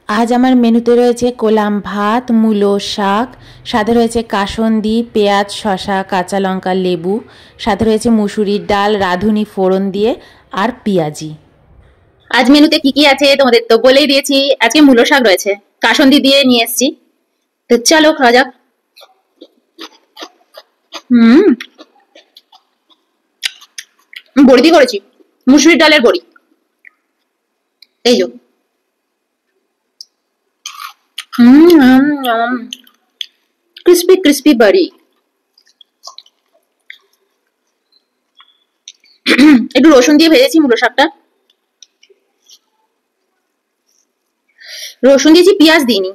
আজ আমার মেনুতে রয়েছে কোলাম ভাত, মূলো শাক, সাথে রয়েছে কাসন্দি, পেঁয়াজ, শসা, কাঁচা লঙ্কা, লেবু, সাথে রয়েছে মুসুরির ডাল রাঁধুনি ফোড়ন দিয়ে আর পেঁয়াজি। আজ মেনুতে কি কি আছে তোমাদের তো বলেই দিয়েছি। আজকে মূলো শাক রয়েছে, কাসন্দি দিয়ে নিয়ে এসেছি। তো চলো খাওয়া যাক। বড়ি দিয়ে করেছি, মুসুরির ডালের বড়ি। এই যো ক্রিস্পি ক্রিস্পি বড়ি। একটু রসুন দিয়ে ভেজেছি মূলো শাকটা। রসুন দিয়েছি, পেঁয়াজ দিইনি,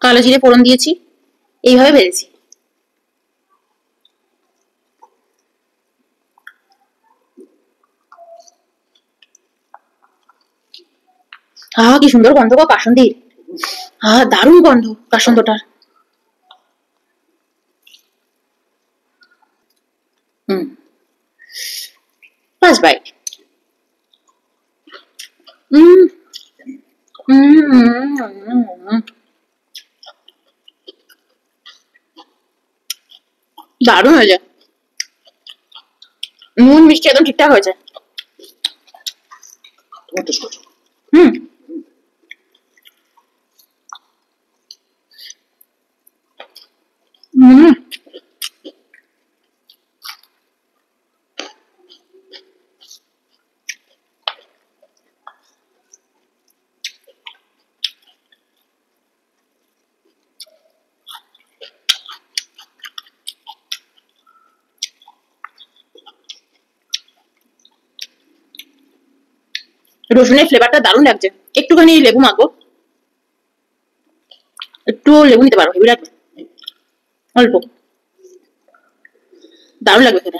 কালো জিরে ফোড়ন দিয়েছি, এইভাবে ভেজেছি। কি সুন্দর গন্ধ গো কাসন্দির। দারুণ গন্ধ কাসন্দটার। First bite. দারুণ হয়েছে, নুন মিষ্টি একদম ঠিকঠাক হয়েছে। রসুনের ফ্লেভারটা দারুণ লাগছে। একটুখানি লেবু মাখবো, একটু লেবু নিতে পারো, হেভি লাগবে, অল্প, দারুণ লাগবে খেতে।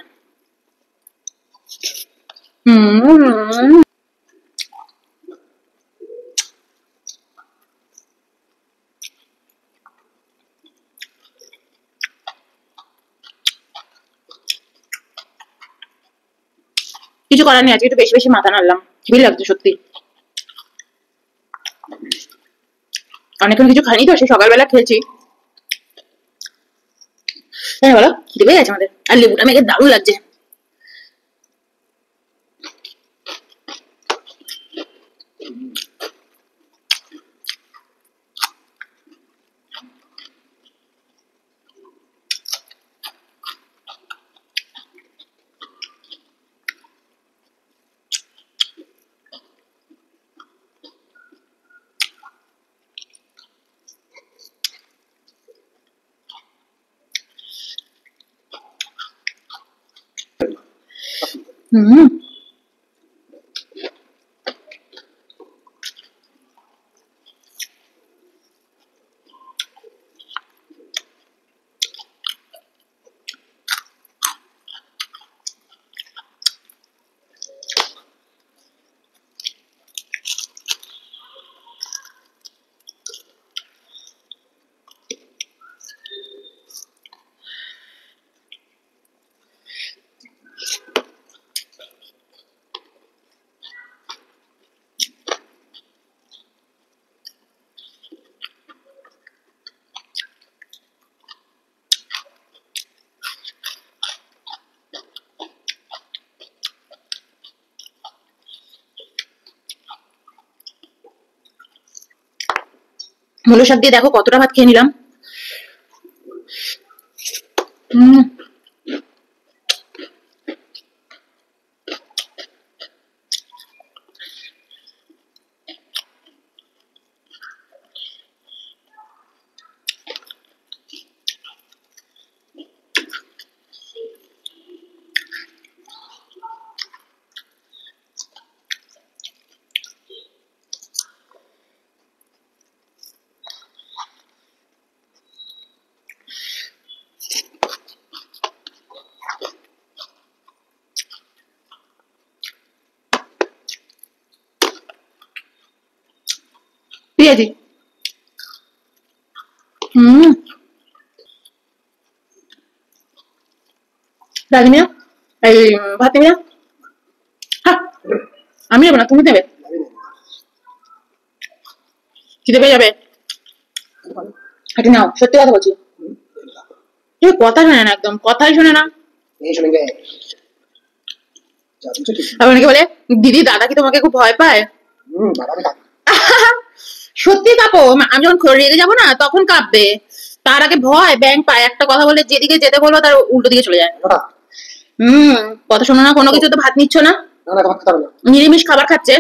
কিছু করার নেই, আজকে একটু বেশি বেশি মাথা নাড়লাম, হেভি লাগছে সত্যি। অনেকক্ষণ কিছু খাইনি তো, সে সকালবেলা খেয়েছি। হ্যাঁ বলো, খিদে পেয়ে গেছে আমাদের। আর লেবুটা মেখে দারুণ লাগছে। মূলো শাক দিয়ে দেখো কতটা ভাত খেয়ে নিলাম। পেঁয়াজি। রাজমি না, এই ভাত নিবি না? হ্যাঁ, আমি নেবো না, তুমি দেবে। খিদে পেয়ে যাবে। এটা নাও, সত্যি কথা বলছি। তুই কথা শোনে না, একদম কথাই শোনে না। আবার অনেকে বলে দিদি দাদা কি তোমাকে খুব ভয় পায়? সত্যি কাঁপো, আমি যখন রেগে যাবো না তখন কাঁপবে। তার আগে ভয় ব্যাং পায়, একটা কথা বলে যেদিকে যেতে বলবো তার উল্টো দিকে চলে যায়। কথা শোনো না, কোনো কিছু তো ভাত নিচ্ছ না, নিরামিষ খাবার খাচ্ছে,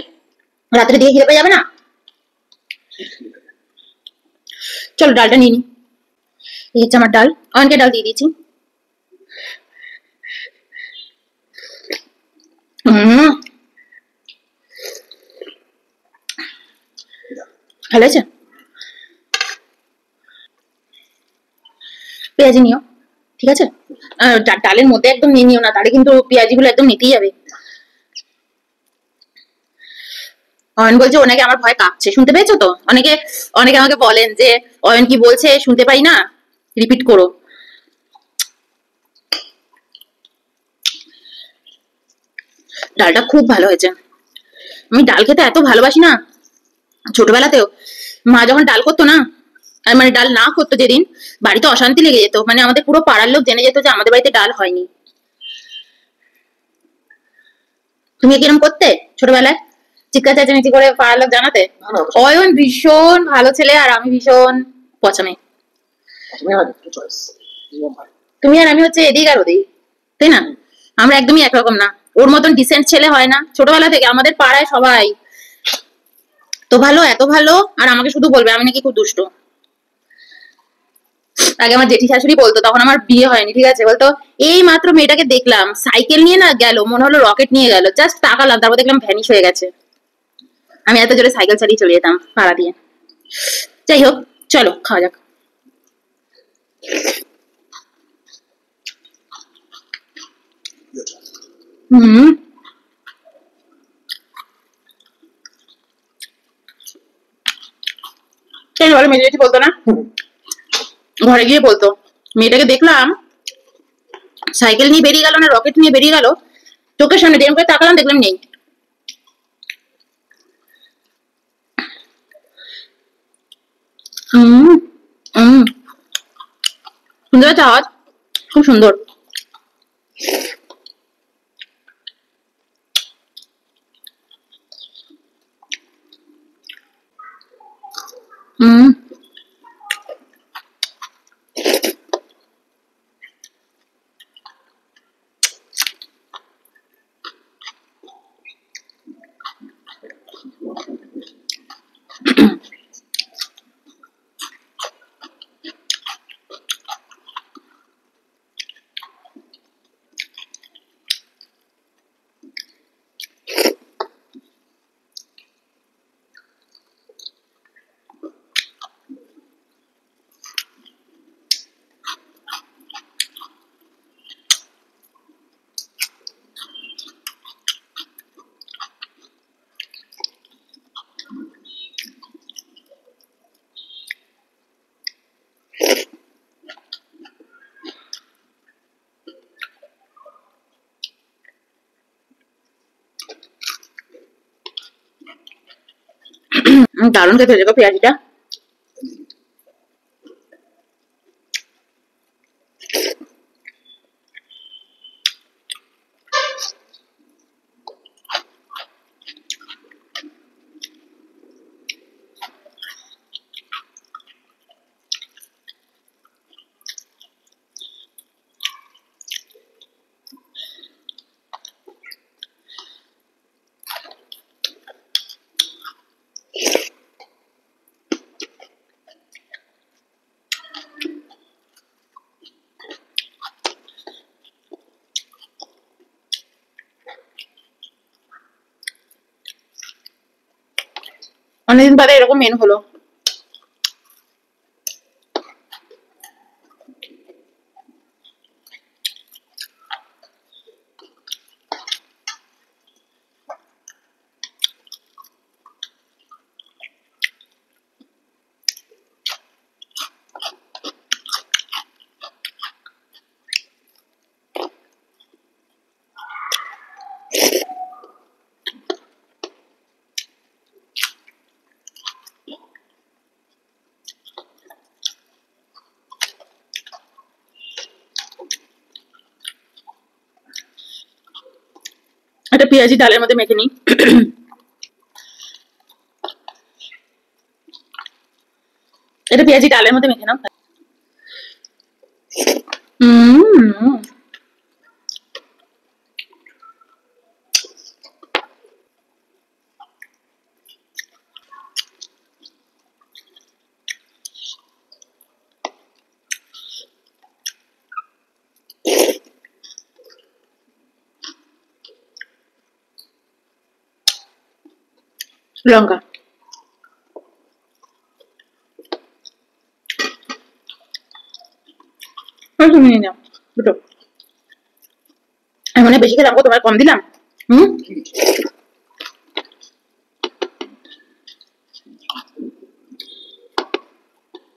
রাত্রে দিয়ে খিদে পেয়ে যাবে না। চলো ডালটা নিয়ে নি। এই হচ্ছে আমার ডাল, অনেকে ডাল দিয়ে দিয়েছি। ভালো আছে। পেঁয়াজি নিও, ঠিক আছে? ডালের মধ্যে একদম নিয়ে নিও না, তাহলে কিন্তু পেঁয়াজি গুলো একদম নিতেই যাবে। অয়ন বলছে ওনাকে আমার ভয় কাঁপছে, শুনতে পেয়েছো তো? অনেকে অনেকে আমাকে বলেন যে অয়ন কি বলছে শুনতে পাই না, রিপিট করো। ডালটা খুব ভালো হয়েছে। আমি ডাল খেতে এত ভালোবাসি না, ছোটবেলাতেও মা যখন ডাল করতো না, আর মানে ডাল না করতো যেদিন, বাড়িতে অশান্তি লেগে যেত, মানে আমাদের পুরো পাড়ার লোক জেনে যেত যে আমাদের বাড়িতে ডাল হয়নি। তুমি কিরম করতে ছোটবেলায়, চিৎকার চেঁচামেচি করে পাড়ার লোক জানাতে? অয়ন ভীষণ ভালো ছেলে আর আমি ভীষণ পচামে। তুমি আর আমি হচ্ছে এদিক আর ওদিক, তাই না? আমরা একদমই একরকম না। ওর মতন ডিসেন্ট ছেলে হয় না। ছোটবেলা থেকে আমাদের পাড়ায় সবাই তো ভালো, এত ভালো, আর আমাকে শুধু বলবে আমি নাকি খুব দুষ্ট। আগে আমার জেঠি শাশুড়ি বলতো, তখন আমার বিয়ে হয়নি, ঠিক আছে, বলতো এই মাত্র মেয়েটাকে দেখলাম সাইকেল নিয়ে না গেল, মনে হলো রকেট নিয়ে গেল, জাস্ট তাকালাম তারপর দেখলাম ভ্যানিশ হয়ে গেছে। আমি এত জোরে সাইকেল চালিয়ে চলে যেতাম পাড়া দিয়ে। যাই হোক, চলো খাওয়া যাক। হুম, সেই বলে মেয়ে জেঠি বলতো না, ঘরে গিয়ে বলতো মেয়েটাকে দেখলাম সাইকেল নিয়ে বেরিয়ে গেল না রকেট নিয়ে বেরিয়ে গেল, চোখের সামনে ডেম করে তাকালাম দেখলাম নেই। হুম হুম, সুন্দর একটা আওয়াজ, খুব সুন্দর। হুম, দারুণ খেতে হয়েছে গো পেঁয়াজিটা। অনেকদিন বাদে এরকম মেনু হলো। এটা পেঁয়াজি ডালের মধ্যে মেখে নিই। এটা পেঁয়াজি ডালের মধ্যে মেখে নাও। লঙ্কা তুমি নিয়ে নাও দুটো। আমি মনে হয় বেশি খেলাম, তোমার কম দিলাম।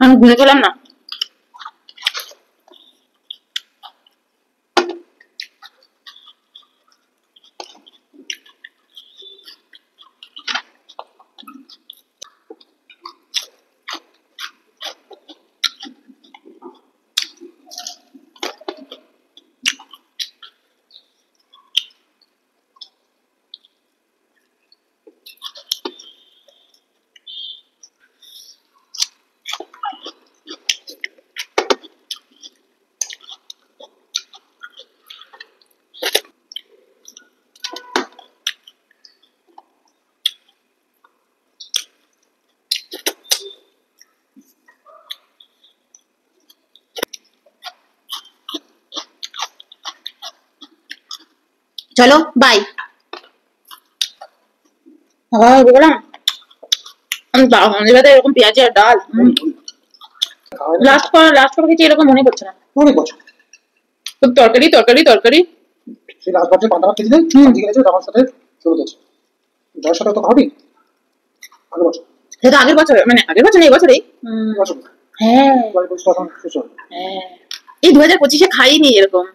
আমি গুনে খেলাম না। চলো বাই। এরকম পেঁয়াজি আর ডাল লাস্ট পর কিছু এরকম মনে পড়ছে না। অনেক বছর তরকারি তরকারি তরকারি সেই লাস্ট বছর পান্তা ভাত খেয়েছিলেন, আজকে গেছে আমার সাথে শুরু হয়েছে যার সাথে তো খাওয়াবি আগের বছর। সেটা আগের বছর, মানে আগের বছর না, এই বছরেই। হ্যাঁ, হ্যাঁ, এই 2025-এ খাইনি এরকম।